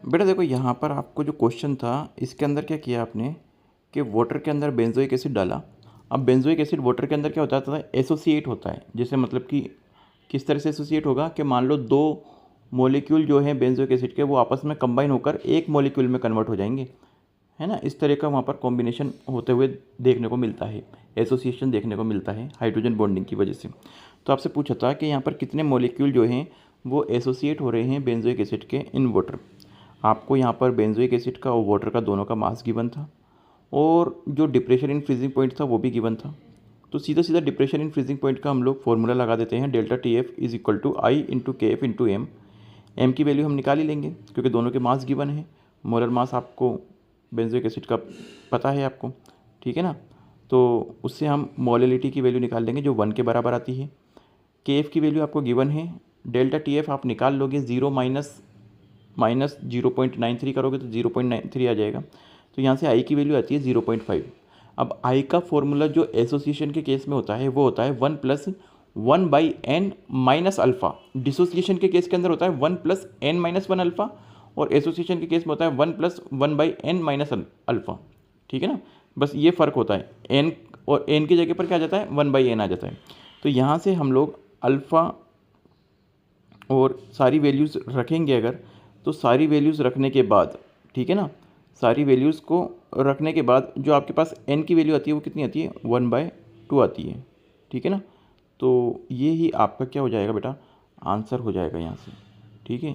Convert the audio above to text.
बेटा देखो यहाँ पर आपको जो क्वेश्चन था इसके अंदर क्या किया आपने कि वाटर के अंदर बेंजोइक एसिड डाला। अब बेंजोइक एसिड वाटर के अंदर क्या होता है, एसोसिएट होता है। जैसे मतलब कि किस तरह से एसोसिएट होगा कि मान लो दो मॉलिक्यूल जो है बेंजोइक एसिड के वो आपस में कंबाइन होकर एक मॉलिक्यूल में कन्वर्ट हो जाएंगे, है ना। इस तरह का वहाँ पर कॉम्बिनेशन होते हुए देखने को मिलता है, एसोसिएशन देखने को मिलता है हाइड्रोजन बॉन्डिंग की वजह से। तो आपसे पूछा था कि यहाँ पर कितने मॉलिक्यूल जो हैं वो एसोसिएट हो रहे हैं बेंजोइक एसिड के इन वाटर। आपको यहाँ पर बेंजोइक एसिड का और वाटर का दोनों का मास गिवन था और जो डिप्रेशन इन फ्रीजिंग पॉइंट था वो भी गिवन था। तो सीधा सीधा डिप्रेशन इन फ्रीजिंग पॉइंट का हम लोग फॉर्मूला लगा देते हैं, delta T F is equal to I into K F into M. M की वैल्यू हम निकाल ही लेंगे क्योंकि दोनों के मास गिवन है। मोलर मास आपको बेंजोइक एसिड का पता है आपको, ठीक है ना। तो उससे हम मोलैलिटी की वैल्यू निकाल लेंगे जो 1 के बराबर आती है। के एफ की वैल्यू आपको गिवन है, डेल्टा टी एफ आप निकाल लोगे, 0 माइनस 0.93 करोगे तो 0.93 आ जाएगा। तो यहाँ से आई की वैल्यू आती है 0.5। अब आई का फॉर्मूला जो एसोसिएशन के केस में होता है वो होता है 1+1/n माइनस अल्फ़ा। डिसोसिएशन के केस के अंदर होता है 1+n-1 अल्फ़ा और एसोसिएशन के केस में होता है 1+1/n माइनस अल्फ़ा, ठीक है ना। बस ये फ़र्क होता है, n और n की जगह पर क्या आ जाता है 1/n आ जाता है। तो यहाँ से हम लोग अल्फ़ा और सारी वैल्यूज़ रखेंगे अगर, तो सारी वैल्यूज़ रखने के बाद, ठीक है ना, सारी वैल्यूज़ को रखने के बाद जो आपके पास n की वैल्यू आती है वो कितनी आती है 1/2 आती है, ठीक है ना। तो ये ही आपका क्या हो जाएगा बेटा, आंसर हो जाएगा यहाँ से, ठीक है।